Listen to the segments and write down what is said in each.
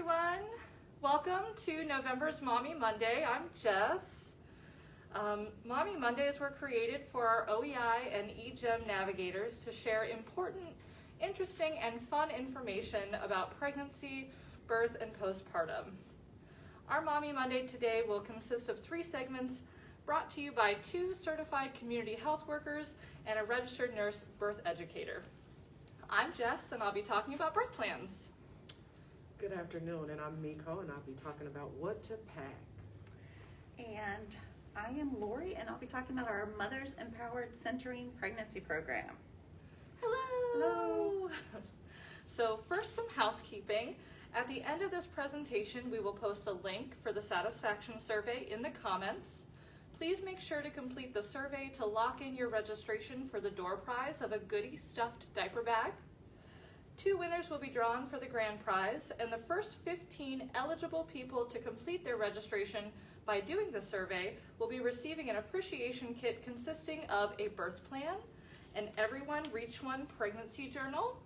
everyone. Welcome to November's Mommy Monday. I'm Jess. Mommy Mondays were created for our OEI and eGEM navigators to share important, interesting, and fun information about pregnancy, birth, and postpartum. Our Mommy Monday today will consist of 3 segments brought to you by 2 certified community health workers and a registered nurse birth educator. I'm Jess, and I'll be talking about birth plans. Good afternoon, and I'm Miko, and I'll be talking about what to pack. And I am Lori, and I'll be talking about our Mothers Empowered Centering Pregnancy Program. Hello! So first, some housekeeping. At the end of this presentation, we will post a link for the satisfaction survey in the comments. Please make sure to complete the survey to lock in your registration for the door prize of a Goody stuffed diaper bag. 2 winners will be drawn for the grand prize, and the first 15 eligible people to complete their registration by doing the survey will be receiving an appreciation kit consisting of a birth plan, an Everyone Reach One pregnancy journal,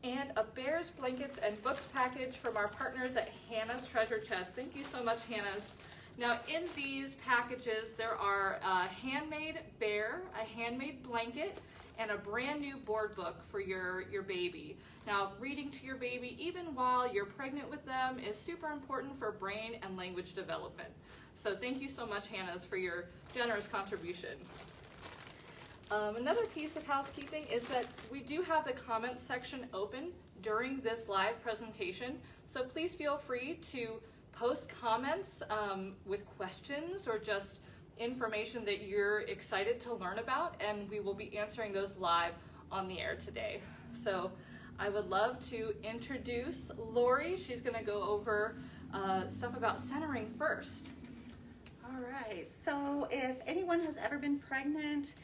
and a Bears blankets and books package from our partners at Hannah's Treasure Chest. Thank you so much, Hannah's. Now, in these packages, there are a handmade bear, a handmade blanket, and a brand new board book for your baby. Now, reading to your baby, even while you're pregnant with them, is super important for brain and language development. So thank you so much, Hannah's, for your generous contribution. Another piece of housekeeping is that we do have the comments section open during this live presentation, so please feel free to post comments with questions or just information that you're excited to learn about, and we will be answering those live on the air today. So I would love to introduce Lori. She's going to go over stuff about centering first. All right, so if anyone has ever been pregnant,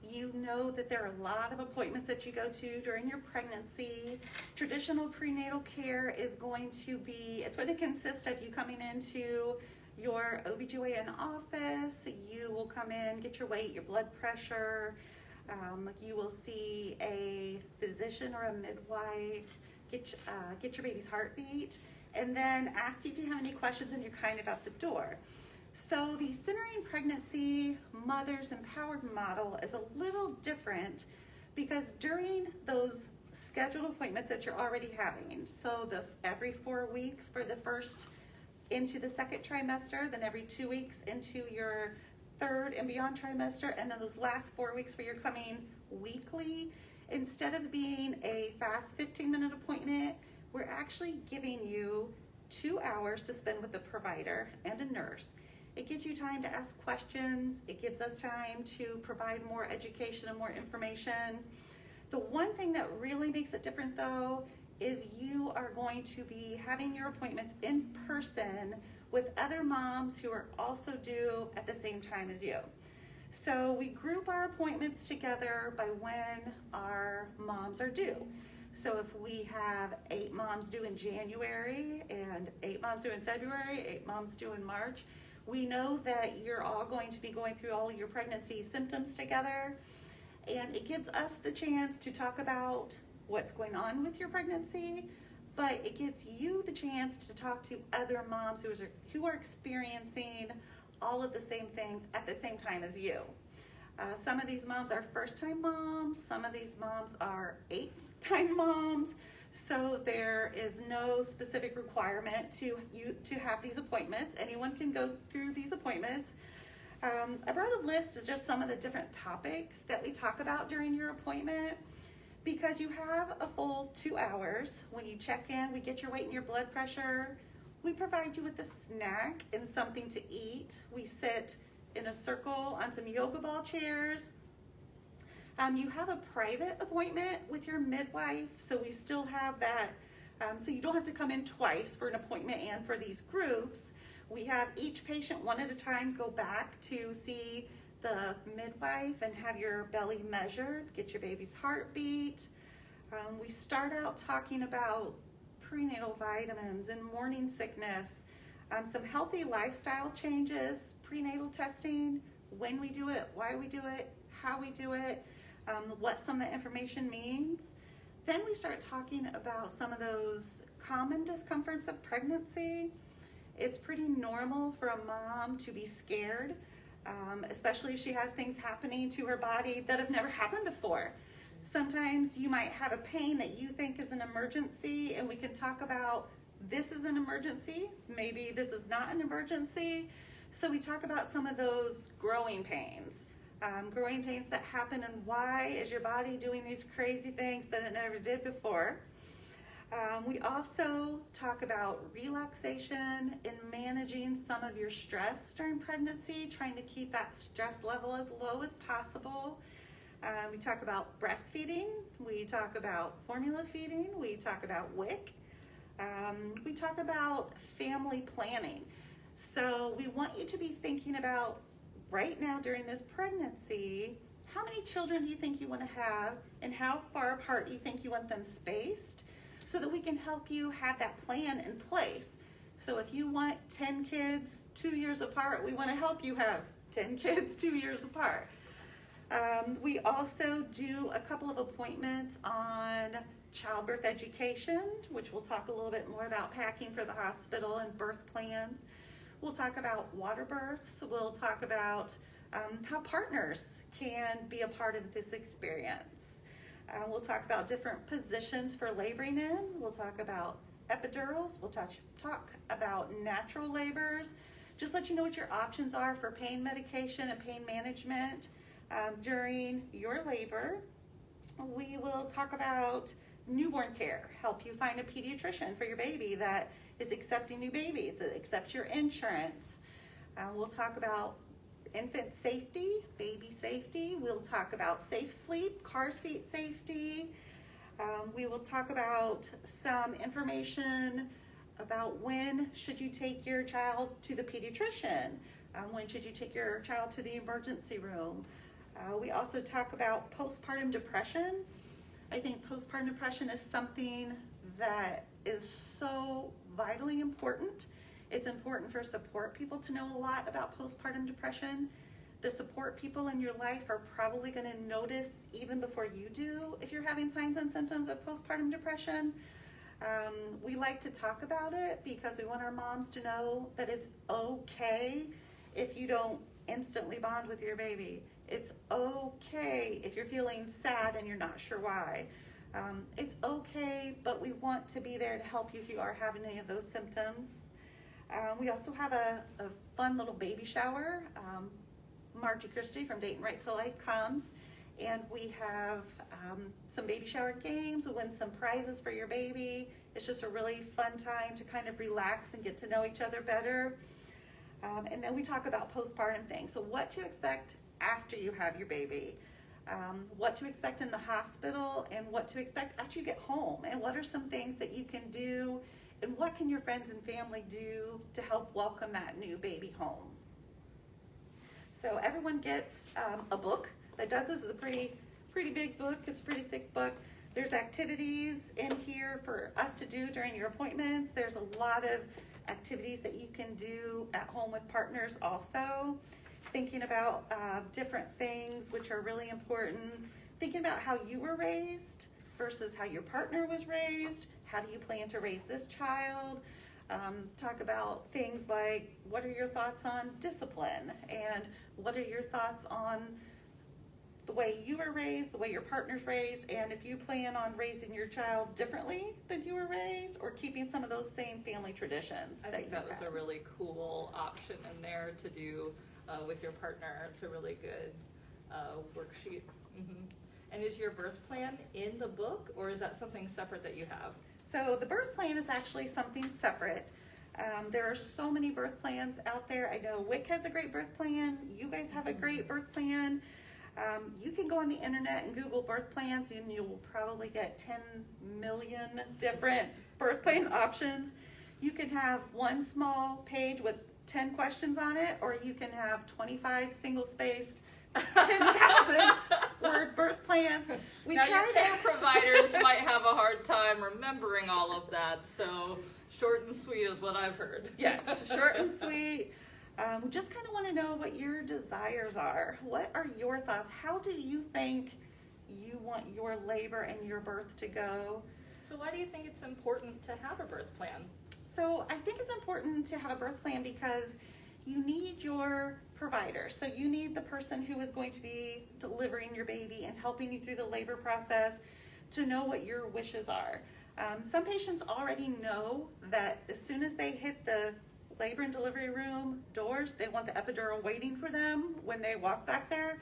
you know that there are a lot of appointments that you go to during your pregnancy. Traditional prenatal care is going to consist of you coming into your OBGYN office. You will come in, get your weight, your blood pressure. You will see a physician or a midwife, get your baby's heartbeat, and then ask if you have any questions, and you're kind of out the door. So the Centering Pregnancy Mothers Empowered model is a little different because during those scheduled appointments that you're already having, so every 4 weeks for the first into the second trimester, then every 2 weeks into your third and beyond trimester, and then those last 4 weeks where you're coming weekly, instead of being a fast 15-minute appointment, we're actually giving you 2 hours to spend with a provider and a nurse. It gives you time to ask questions. It gives us time to provide more education and more information. The one thing that really makes it different, though, is you are going to be having your appointments in person with other moms who are also due at the same time as you. So we group our appointments together by when our moms are due. So if we have 8 moms due in January and 8 moms due in February, 8 moms due in March, we know that you're all going to be going through all your pregnancy symptoms together, and it gives us the chance to talk about what's going on with your pregnancy, but it gives you the chance to talk to other moms who are experiencing all of the same things at the same time as you. Some of these moms are first-time moms, some of these moms are 8-time moms, so there is no specific requirement to have these appointments. Anyone can go through these appointments. I brought a list of just some of the different topics that we talk about during your appointment, because you have a full 2 hours. When you check in, we get your weight and your blood pressure. We provide you with a snack and something to eat. We sit in a circle on some yoga ball chairs. You have a private appointment with your midwife, so we still have that. So you don't have to come in twice for an appointment and for these groups. We have each patient one at a time go back to see the midwife and have your belly measured, get your baby's heartbeat. We start out talking about prenatal vitamins and morning sickness, some healthy lifestyle changes, prenatal testing, when we do it, why we do it, how we do it, what some of the information means. Then we start talking about some of those common discomforts of pregnancy. It's pretty normal for a mom to be scared, especially if she has things happening to her body that have never happened before. Sometimes you might have a pain that you think is an emergency, and we can talk about this is an emergency, maybe this is not an emergency. So we talk about some of those growing pains that happen, and why is your body doing these crazy things that it never did before. We also talk about relaxation and managing some of your stress during pregnancy, trying to keep that stress level as low as possible. We talk about breastfeeding, we talk about formula feeding, we talk about WIC, we talk about family planning. So we want you to be thinking about right now during this pregnancy, how many children do you think you want to have, and how far apart do you think you want them spaced, so that we can help you have that plan in place. So if you want 10 kids 2 years apart, we want to help you have 10 kids 2 years apart. We also do a couple of appointments on childbirth education, which we'll talk a little bit more about packing for the hospital and birth plans. We'll talk about water births. We'll talk about how partners can be a part of this experience. We'll talk about different positions for laboring in. We'll talk about epidurals. We'll talk about natural labors. Just let you know what your options are for pain medication and pain management during your labor. We will talk about newborn care, help you find a pediatrician for your baby that is accepting new babies, that accepts your insurance. We'll talk about infant safety, baby safety. We'll talk about safe sleep, car seat safety. We will talk about some information about when should you take your child to the pediatrician, when should you take your child to the emergency room. We also talk about postpartum depression. I think postpartum depression is something that is so vitally important. It's important for support people to know a lot about postpartum depression. The support people in your life are probably going to notice even before you do if you're having signs and symptoms of postpartum depression. We like to talk about it because we want our moms to know that it's okay if you don't instantly bond with your baby. It's okay if you're feeling sad and you're not sure why. It's okay, but we want to be there to help you if you are having any of those symptoms. We also have a fun little baby shower. Margie Christie from Dayton Right to Life comes, and we have some baby shower games. We win some prizes for your baby. It's just a really fun time to kind of relax and get to know each other better. And then we talk about postpartum things. So what to expect after you have your baby, what to expect in the hospital, and what to expect after you get home, and what are some things that you can do, and what can your friends and family do to help welcome that new baby home. So everyone gets a book that does this. It's a pretty big book. It's a pretty thick book. There's activities in here for us to do during your appointments. There's a lot of activities that you can do at home with partners also. Thinking about different things which are really important. Thinking about how you were raised versus how your partner was raised. How do you plan to raise this child? Talk about things like, what are your thoughts on discipline? And what are your thoughts on the way you were raised, the way your partner's raised, and if you plan on raising your child differently than you were raised, or keeping some of those same family traditions. I think that was a really cool option in there to do with your partner. It's a really good worksheet. Mm-hmm. And is your birth plan in the book, or is that something separate that you have? So the birth plan is actually something separate. There are so many birth plans out there. I know WIC has a great birth plan. You guys have a great birth plan. You can go on the internet and Google birth plans, and you will probably get 10 million different birth plan options. You can have one small page with 10 questions on it, or you can have 25 single-spaced 10,000 word birth plans. Now your care providers might have a hard time remembering all of that, so short and sweet is what I've heard. Yes, short and sweet. We just kind of want to know what your desires are. What are your thoughts? How do you think you want your labor and your birth to go? So why do you think it's important to have a birth plan? So I think it's important to have a birth plan because you need your provider. So you need the person who is going to be delivering your baby and helping you through the labor process to know what your wishes are. Some patients already know that as soon as they hit the labor and delivery room doors, they want the epidural waiting for them when they walk back there.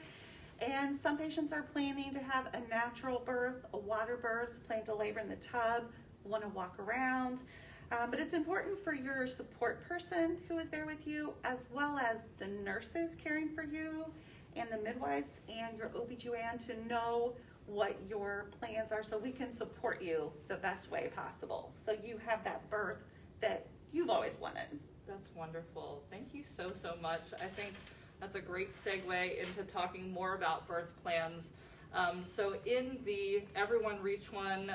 And some patients are planning to have a natural birth, a water birth, plan to labor in the tub, want to walk around. But it's important for your support person who is there with you, as well as the nurses caring for you and the midwives and your OBGYN to know what your plans are so we can support you the best way possible. So you have that birth that you've always wanted. That's wonderful. Thank you so, so much. I think that's a great segue into talking more about birth plans. So in the Everyone Reach One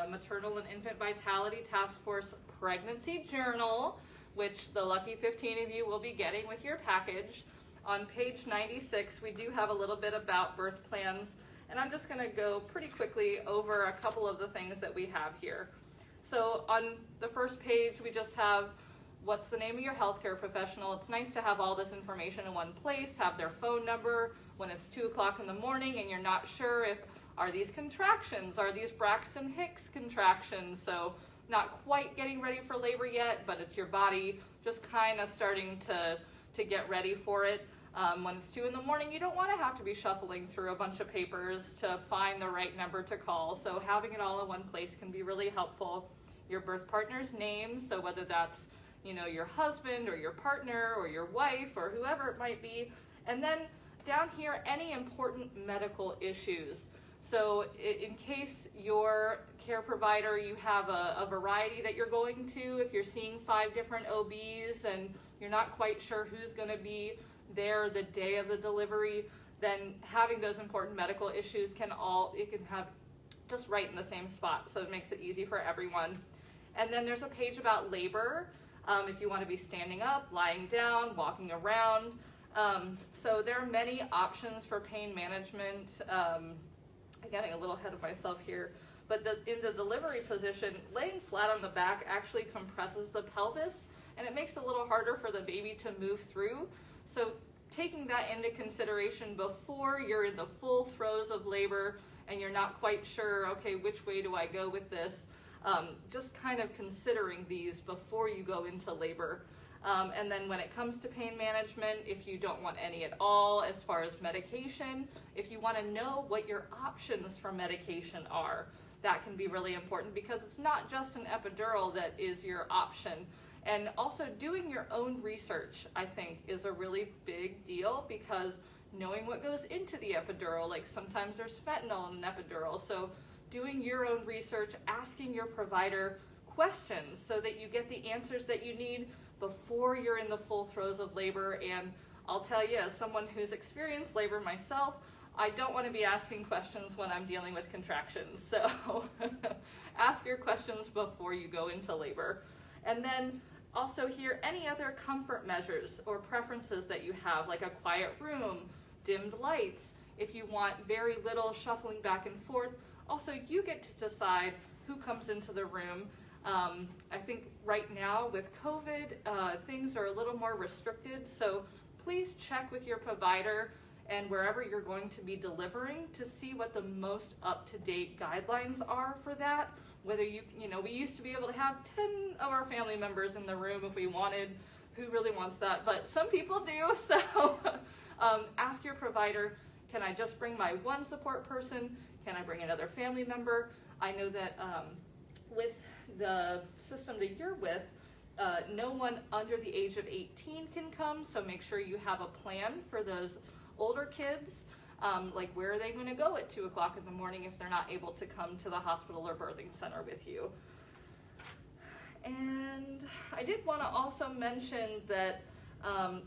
Maternal and Infant Vitality Task Force Pregnancy Journal, which the lucky 15 of you will be getting with your package, on page 96 we do have a little bit about birth plans, and I'm just going to go pretty quickly over a couple of the things that we have here. So on the first page we just have what's the name of your healthcare professional. It's nice to have all this information in one place, have their phone number when it's 2 o'clock in the morning and you're not sure if, are these contractions, are these Braxton Hicks contractions? So not quite getting ready for labor yet, but it's your body just kind of starting to get ready for it. When it's 2 in the morning, you don't want to have to be shuffling through a bunch of papers to find the right number to call. So having it all in one place can be really helpful. Your birth partner's name, so whether that's your husband or your partner or your wife or whoever it might be. And then down here, any important medical issues. So in case your care provider, you have a variety that you're going to, if you're seeing 5 different OBs and you're not quite sure who's going to be there the day of the delivery, then having those important medical issues can have just right in the same spot. So it makes it easy for everyone. And then there's a page about labor. If you want to be standing up, lying down, walking around. So there are many options for pain management. I'm getting a little ahead of myself here. But in the delivery position, laying flat on the back actually compresses the pelvis, and it makes it a little harder for the baby to move through. So taking that into consideration before you're in the full throes of labor and you're not quite sure, okay, which way do I go with this? Just kind of considering these before you go into labor. And then when it comes to pain management, if you don't want any at all as far as medication, if you want to know what your options for medication are, that can be really important because it's not just an epidural that is your option. And also doing your own research, I think, is a really big deal because knowing what goes into the epidural, like sometimes there's fentanyl in an epidural, so doing your own research, asking your provider questions so that you get the answers that you need before you're in the full throes of labor. And I'll tell you, as someone who's experienced labor myself, I don't want to be asking questions when I'm dealing with contractions. So ask your questions before you go into labor. And then also here, any other comfort measures or preferences that you have, like a quiet room, dimmed lights, if you want very little shuffling back and forth. Also, you get to decide who comes into the room. I think right now with COVID, things are a little more restricted, so please check with your provider and wherever you're going to be delivering to see what the most up-to-date guidelines are for that. Whether we used to be able to have 10 of our family members in the room if we wanted. Who really wants that? But some people do, so ask your provider, can I just bring my one support person? Can I bring another family member? I know that with the system that you're with, no one under the age of 18 can come, so make sure you have a plan for those older kids. Like where are they going to go at 2 o'clock in the morning if they're not able to come to the hospital or birthing center with you? And I did want to also mention that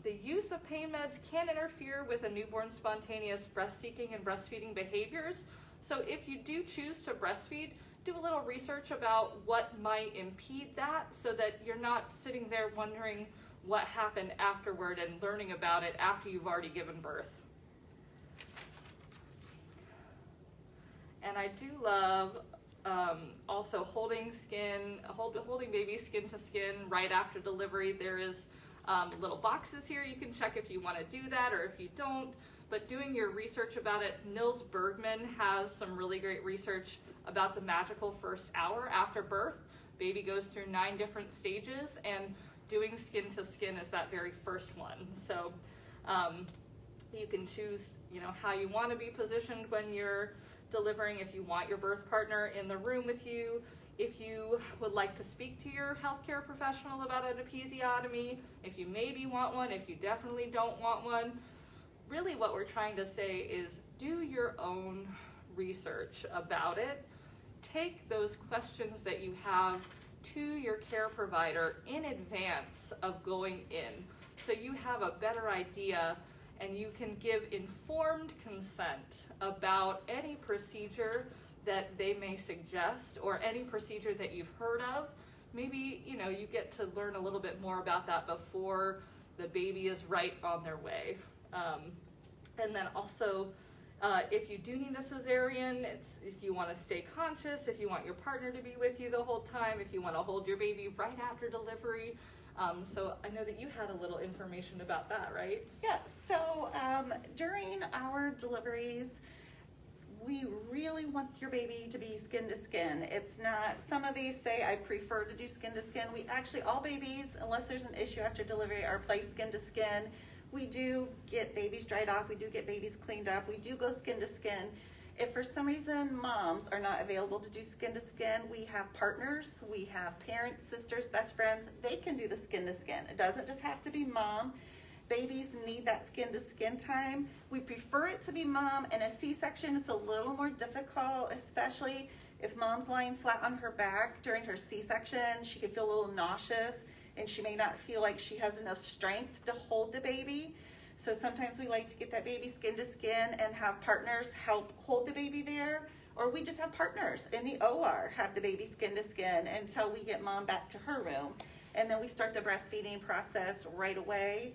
the use of pain meds can interfere with a newborn's spontaneous breast-seeking and breastfeeding behaviors. So if you do choose to breastfeed, do a little research about what might impede that so that you're not sitting there wondering what happened afterward and learning about it after you've already given birth. And I do love also holding baby skin to skin right after delivery. There is little boxes here you can check if you want to do that or if you don't. But doing your research about it, Nils Bergman has some really great research about the magical first hour after birth. Baby goes through 9 different stages, and doing skin to skin is that very first one. So you can choose, how you want to be positioned when you're delivering, if you want your birth partner in the room with you, if you would like to speak to your healthcare professional about an episiotomy, if you maybe want one, if you definitely don't want one. Really what we're trying to say is do your own research about it. Take those questions that you have to your care provider in advance of going in, so you have a better idea and you can give informed consent about any procedure that they may suggest or any procedure that you've heard of. Maybe, you get to learn a little bit more about that before the baby is right on their way. And then also, if you do need a cesarean, if you want to stay conscious, if you want your partner to be with you the whole time, if you want to hold your baby right after delivery. So I know that you had a little information about that, right? Yeah, so during our deliveries, we really want your baby to be skin to skin. It's not, some of these say I prefer to do skin to skin. We actually, all babies, unless there's an issue after delivery, are placed skin to skin. We do get babies dried off. We do get babies cleaned up. We do go skin to skin. If for some reason moms are not available to do skin to skin, we have partners. We have parents, sisters, best friends. They can do the skin to skin. It doesn't just have to be mom. Babies need that skin to skin time. We prefer it to be mom. In a C-section, it's a little more difficult, especially if mom's lying flat on her back during her C-section. She could feel a little nauseous, and she may not feel like she has enough strength to hold the baby. So sometimes we like to get that baby skin to skin and have partners help hold the baby there, or we just have partners in the OR have the baby skin to skin until we get mom back to her room. And then we start the breastfeeding process right away.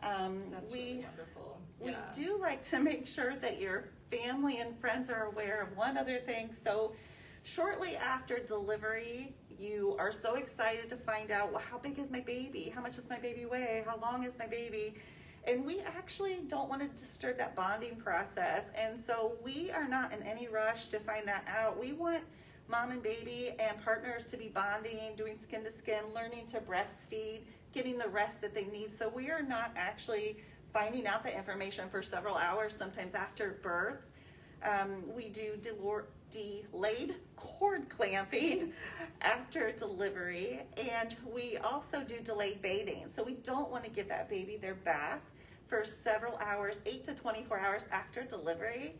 That's really wonderful. We Yeah. do like to make sure that your family and friends are aware of one other thing. So shortly after delivery, you are so excited to find out, well, how big is my baby? How much does my baby weigh? How long is my baby? And we actually don't want to disturb that bonding process. And so we are not in any rush to find that out. We want mom and baby and partners to be bonding, doing skin to skin, learning to breastfeed, getting the rest that they need. So we are not actually finding out the information for several hours, sometimes after birth. We do delayed cord clamping after delivery, and we also do delayed bathing. So we don't want to give that baby their bath for several hours, 8 to 24 hours after delivery.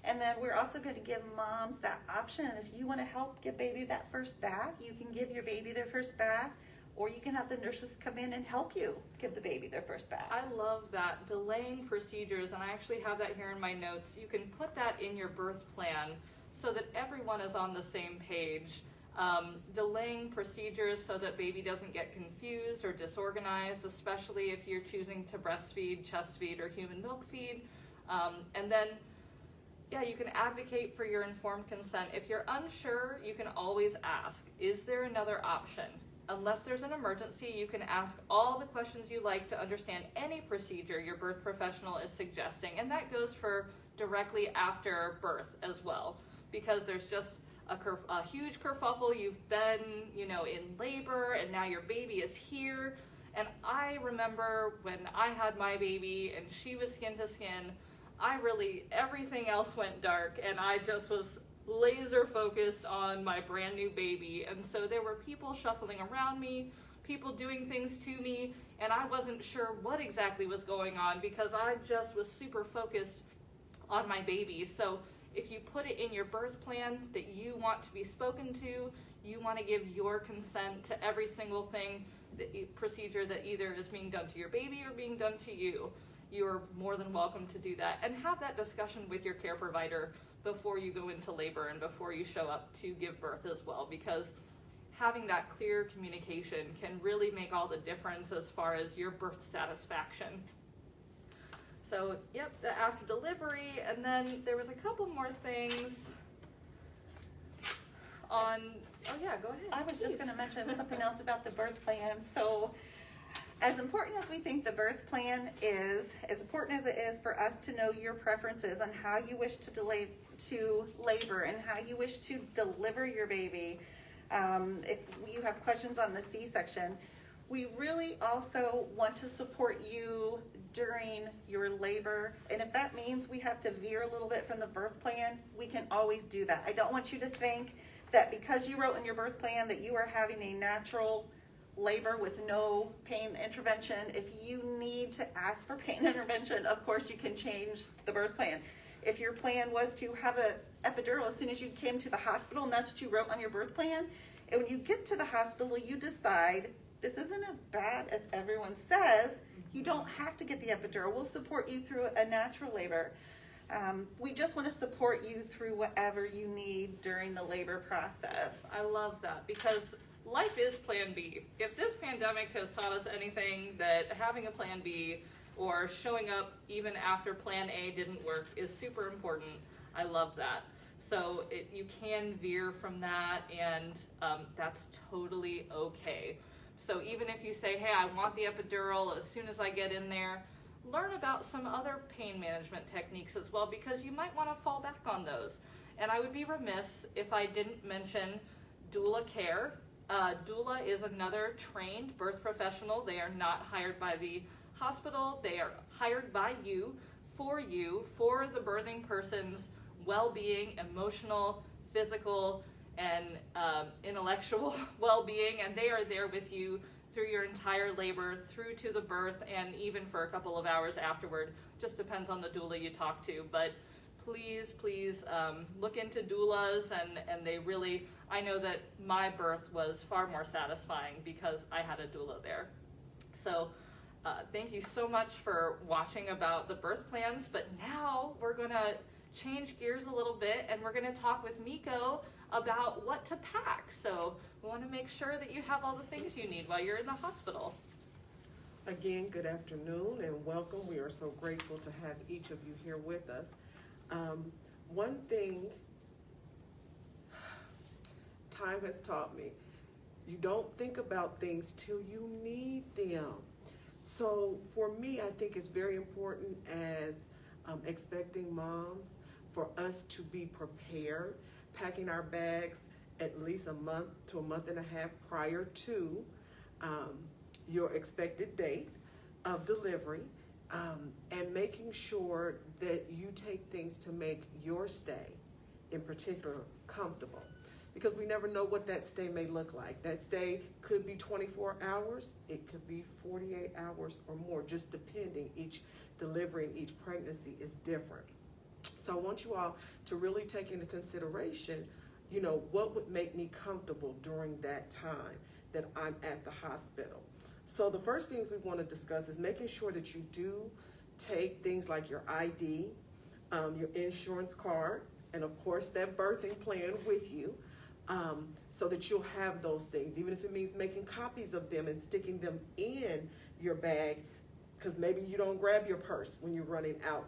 And then we're also going to give moms that option. If you want to help give baby that first bath, you can give your baby their first bath, or you can have the nurses come in and help you give the baby their first bath. I love that, delaying procedures, and I actually have that here in my notes. You can put that in your birth plan so that everyone is on the same page. Delaying procedures so that baby doesn't get confused or disorganized, especially if you're choosing to breastfeed, chest feed, or human milk feed. And then, you can advocate for your informed consent. If you're unsure, you can always ask, is there another option? Unless there's an emergency, you can ask all the questions you like to understand any procedure your birth professional is suggesting, and that goes for directly after birth as well, because there's just a huge kerfuffle. You've been, in labor, and now your baby is here. And I remember when I had my baby and she was skin to skin, everything else went dark, and I just was laser focused on my brand new baby. And so there were people shuffling around me, people doing things to me, and I wasn't sure what exactly was going on because I just was super focused on my baby. So if you put it in your birth plan that you want to be spoken to, you want to give your consent to every single thing, procedure that either is being done to your baby or being done to you, you're more than welcome to do that. And have that discussion with your care provider before you go into labor and before you show up to give birth as well, because having that clear communication can really make all the difference as far as your birth satisfaction. So, the after delivery, and then there was a couple more things on, oh yeah, go ahead. I was please. just going to mention something else about the birth plan. So, as important as we think the birth plan is, as important as it is for us to know your preferences on how you wish to labor and how you wish to deliver your baby, if you have questions on the C-section, we really also want to support you during your labor. And if that means we have to veer a little bit from the birth plan, we can always do that. I don't want you to think that because you wrote in your birth plan that you are having a natural labor with no pain intervention. If you need to ask for pain intervention, of course you can change the birth plan. If your plan was to have an epidural as soon as you came to the hospital and that's what you wrote on your birth plan, and when you get to the hospital you decide this isn't as bad as everyone says, you don't have to get the epidural. We'll support you through a natural labor. We just want to support you through whatever you need during the labor process. I love that because life is plan B. If this pandemic has taught us anything, that having a plan B or showing up even after plan A didn't work is super important. I love that. So you can veer from that, and that's totally okay. So even if you say, hey, I want the epidural as soon as I get in there, learn about some other pain management techniques as well, because you might want to fall back on those. And I would be remiss if I didn't mention doula care. Doula is another trained birth professional. They are not hired by the hospital. They are hired by you, for the birthing person's well-being, emotional, physical, and intellectual well-being, and they are there with you through your entire labor, through to the birth, and even for a couple of hours afterward. Just depends on the doula you talk to. But please look into doulas, and they really, I know that my birth was far more satisfying because I had a doula there. So thank you so much for watching about the birth plans, but now we're gonna change gears a little bit and we're gonna talk with Miko about what to pack. So we want to make sure that you have all the things you need while you're in the hospital. Again, good afternoon and welcome. We are so grateful to have each of you here with us. One thing time has taught me, you don't think about things till you need them. So for me, I think it's very important as expecting moms for us to be prepared, packing our bags at least a month to a month and a half prior to your expected date of delivery, and making sure that you take things to make your stay in particular comfortable, because we never know what that stay may look like. That stay could be 24 hours, it could be 48 hours or more, just depending. Each delivery and each pregnancy is different. So I want you all to really take into consideration, what would make me comfortable during that time that I'm at the hospital. So the first things we want to discuss is making sure that you do take things like your ID, your insurance card, and of course that birthing plan with you, so that you'll have those things, even if it means making copies of them and sticking them in your bag, because maybe you don't grab your purse when you're running out,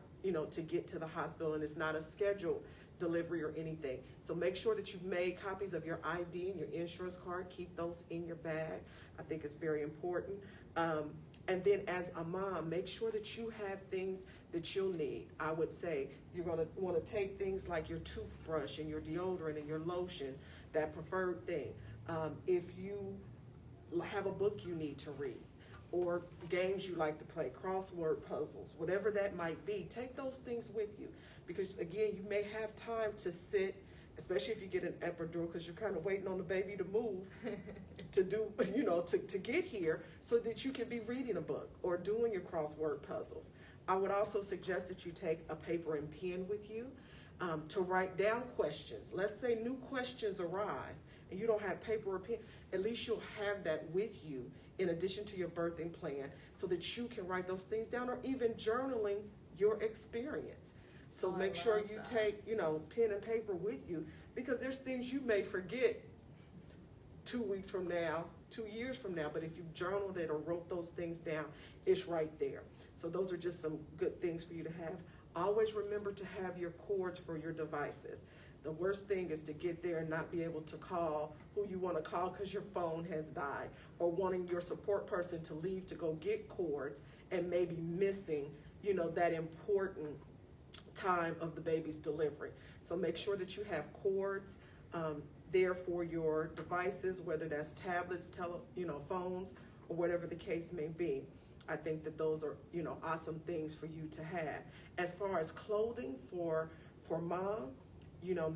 to get to the hospital and it's not a scheduled delivery or anything. So make sure that you've made copies of your ID and your insurance card. Keep those in your bag. I think it's very important. And then as a mom, make sure that you have things that you'll need. I would say you're going to want to take things like your toothbrush and your deodorant and your lotion, that preferred thing. If you have a book you need to read, or games you like to play, crossword puzzles, whatever that might be, take those things with you. Because again, you may have time to sit, especially if you get an epidural, because you're kind of waiting on the baby to move, to do, to get here, so that you can be reading a book or doing your crossword puzzles. I would also suggest that you take a paper and pen with you to write down questions. Let's say new questions arise and you don't have paper or pen, at least you'll have that with you in addition to your birthing plan, so that you can write those things down, or even journaling your experience. So make sure you take, pen and paper with you, because there's things you may forget 2 weeks from now, 2 years from now, but if you've journaled it or wrote those things down, it's right there. So those are just some good things for you to have. Always remember to have your cords for your devices. The worst thing is to get there and not be able to call who you want to call because your phone has died, or wanting your support person to leave to go get cords and maybe missing, that important time of the baby's delivery. So make sure that you have cords there for your devices, whether that's tablets, phones, or whatever the case may be. I think that those are, awesome things for you to have. As far as clothing for mom,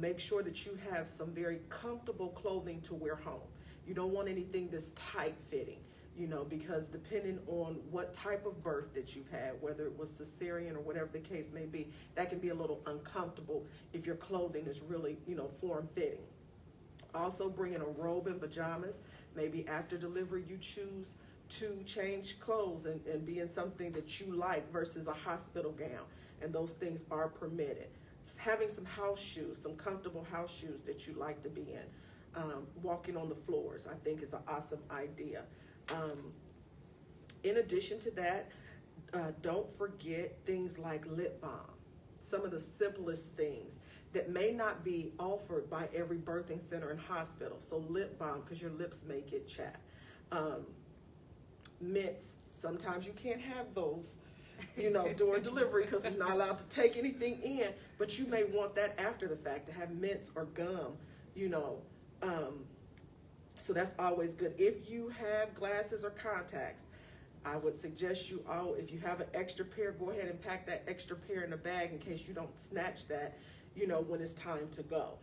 make sure that you have some very comfortable clothing to wear home. You don't want anything that's tight fitting, because depending on what type of birth that you've had, whether it was cesarean or whatever the case may be, that can be a little uncomfortable if your clothing is really, form fitting. Also bring in a robe and pajamas. Maybe after delivery you choose to change clothes and be in something that you like versus a hospital gown, and those things are permitted. Having some house shoes, some comfortable house shoes that you like to be in. Walking on the floors, I think, is an awesome idea. In addition to that, don't forget things like lip balm. Some of the simplest things that may not be offered by every birthing center and hospital. So lip balm, because your lips may get chapped. Mints, sometimes you can't have those, during delivery because you're not allowed to take anything in, but you may want that after the fact, to have mints or gum, so that's always good. If you have glasses or contacts, I would suggest you all, if you have an extra pair, go ahead and pack that extra pair in the bag in case you don't snatch that, when it's time to go.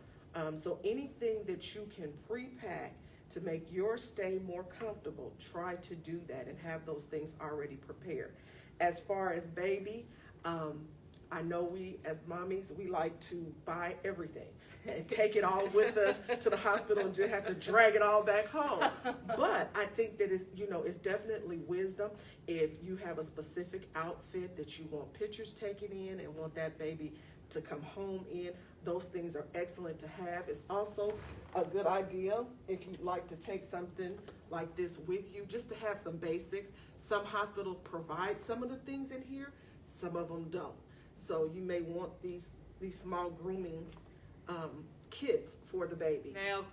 So anything that you can pre-pack to make your stay more comfortable, try to do that and have those things already prepared. As far as baby, I know we as mommies, we like to buy everything and take it all with us to the hospital and just have to drag it all back home. But I think that it's definitely wisdom if you have a specific outfit that you want pictures taken in and want that baby to come home in. Those things are excellent to have. It's also a good idea if you'd like to take something like this with you, just to have some basics. Some hospitals provide some of the things in here, some of them don't. So you may want these small grooming kits for the baby. Nail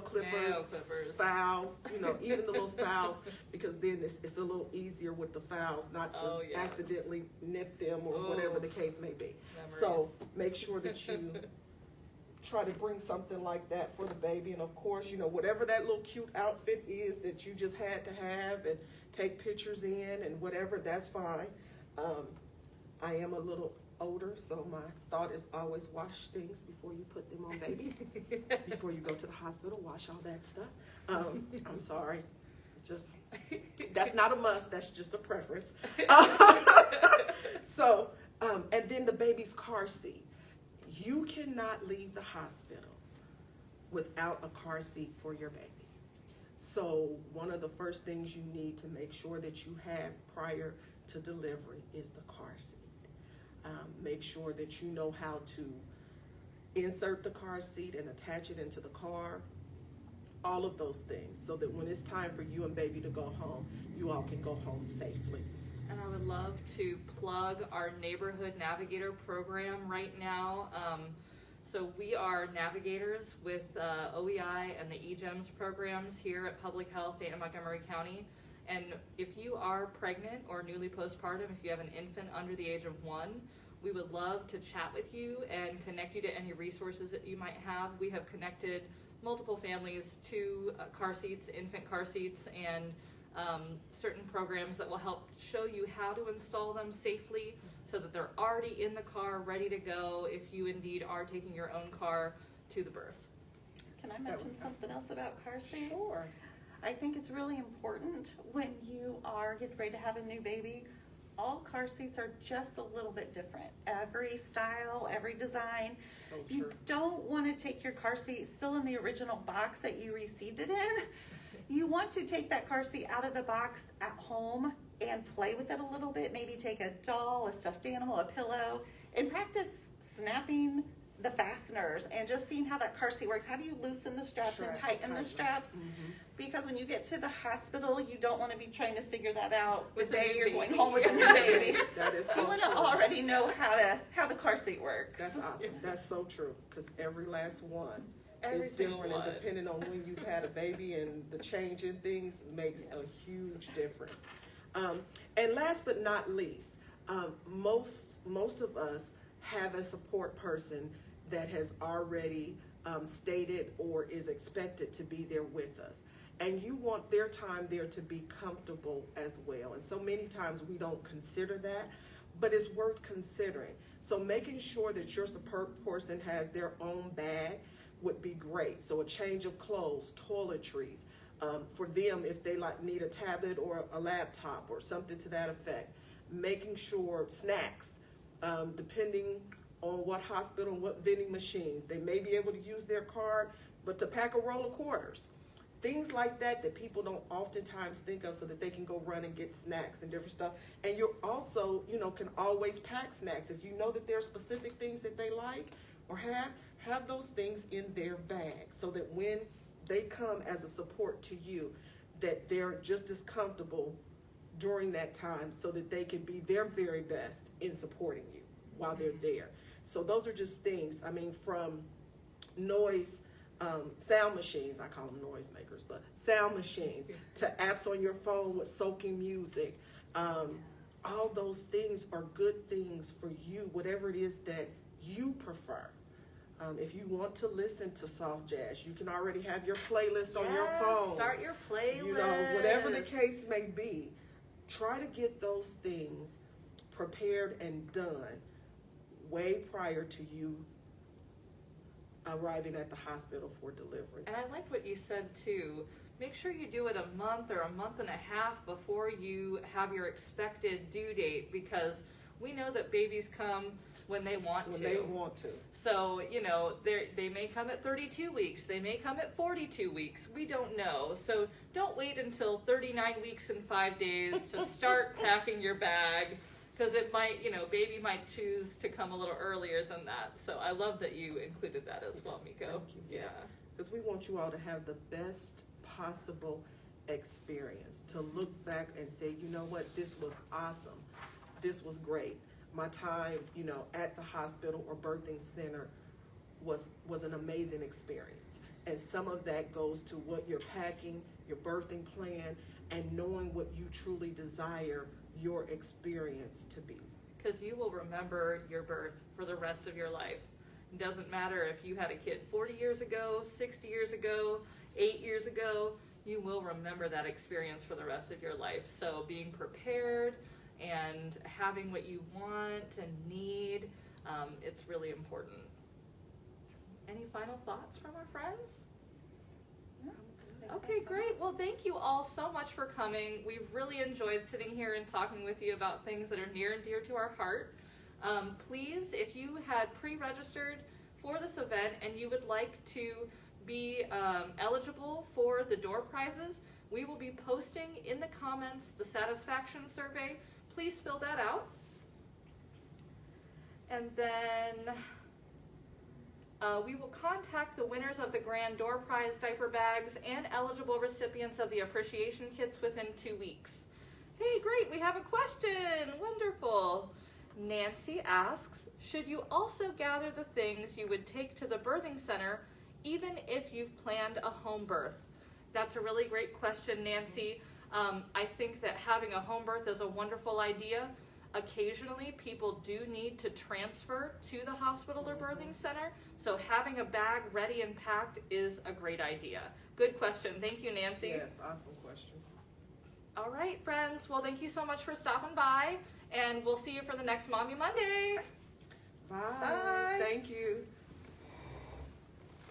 clippers, files, even the little files, because then it's a little easier with the files not to accidentally nip them or whatever the case may be. Memories. So make sure that you try to bring something like that for the baby. And of course, whatever that little cute outfit is that you just had to have and take pictures in and whatever, that's fine. I am a little older, so my thought is always wash things before you put them on baby. Before you go to the hospital, wash all that stuff. I'm sorry. That's not a must, that's just a preference. So, and then the baby's car seat. You cannot leave the hospital without a car seat for your baby. So one of the first things you need to make sure that you have prior to delivery is the car seat. Make sure that you know how to insert the car seat and attach it into the car. All of those things, so that when it's time for you and baby to go home, you all can go home safely. And I would love to plug our Neighborhood Navigator program right now. So we are navigators with OEI and the eGEMS programs here at Public Health Dana Montgomery County. And if you are pregnant or newly postpartum, if you have an infant under the age of 1, we would love to chat with you and connect you to any resources that you might have. We have connected multiple families to car seats, infant car seats, and certain programs that will help show you how to install them safely so that they're already in the car, ready to go if you indeed are taking your own car to the birth. Can I mention something else about car seats? Sure. I think it's really important when you are getting ready to have a new baby. All car seats are just a little bit different. Every style, every design. So You true. don't want to take your car seat still in the original box that you received it in. You want to take that car seat out of the box at home and play with it a little bit. Maybe take a doll, a stuffed animal, a pillow, and practice snapping the fasteners and just seeing how that car seat works. How do you loosen the straps and tighten the straps? Because when you get to the hospital, you don't want to be trying to figure that out the With the day new you're going baby. home with a new baby. That is so You want to true. already know how the car seat works. That's awesome. That's so true, because every last one Every is single different, one. and depending on when you've had a baby and the change in things makes a huge difference. And last but not least, most of us have a support person that has already stated or is expected to be there with us. And you want their time there to be comfortable as well. And so many times we don't consider that, but it's worth considering. So making sure that your support person has their own bag would be great. So a change of clothes, toiletries, for them if they need a tablet or a laptop or something to that effect. Making sure snacks, depending on what hospital and what vending machines. They may be able to use their card, but to pack a roll of quarters. Things like that people don't oftentimes think of, so that they can go run and get snacks and different stuff. And you're also, can always pack snacks. If you know that there are specific things that they like or have those things in their bag, so that when they come as a support to you, that they're just as comfortable during that time, so that they can be their very best in supporting you while they're there. So those are just things, from noise, sound machines, I call them noise makers, but sound machines, to apps on your phone with soaking music. All those things are good things for you, whatever it is that you prefer. If you want to listen to soft jazz, you can already have your playlist on your phone. Start your playlist. Whatever the case may be, try to get those things prepared and done way prior to you arriving at the hospital for delivery. And I like what you said too. Make sure you do it a month or a month and a half before you have your expected due date, because we know that babies come when they want to. When they want to. So, they may come at 32 weeks. They may come at 42 weeks. We don't know. So don't wait until 39 weeks and 5 days to start packing your bag, because it might, baby might choose to come a little earlier than that. So I love that you included that as well, Miko. Thank you. Yeah. Because we want you all to have the best possible experience, to look back and say, you know what, this was awesome. This was great. My time, at the hospital or birthing center was an amazing experience. And some of that goes to what you're packing, your birthing plan, and knowing what you truly desire your experience to be. Because you will remember your birth for the rest of your life. It doesn't matter if you had a kid 40 years ago, 60 years ago, 8 years ago, you will remember that experience for the rest of your life. So being prepared and having what you want and need, it's really important. Any final thoughts from our friends? Okay, great. Well, thank you all so much for coming. We've really enjoyed sitting here and talking with you about things that are near and dear to our heart. Please, if you had pre-registered for this event and you would like to be eligible for the door prizes, we will be posting in the comments the satisfaction survey. Please fill that out. And then we will contact the winners of the grand door prize diaper bags and eligible recipients of the appreciation kits within 2 weeks. Hey, great, we have a question. Wonderful. Nancy asks, should you also gather the things you would take to the birthing center even if you've planned a home birth? That's a really great question, Nancy. I think that having a home birth is a wonderful idea. Occasionally, people do need to transfer to the hospital or birthing center, so having a bag ready and packed is a great idea. Good question. Thank you, Nancy. Yes, awesome question. All right, friends. Well, thank you so much for stopping by, and we'll see you for the next Mommy Monday.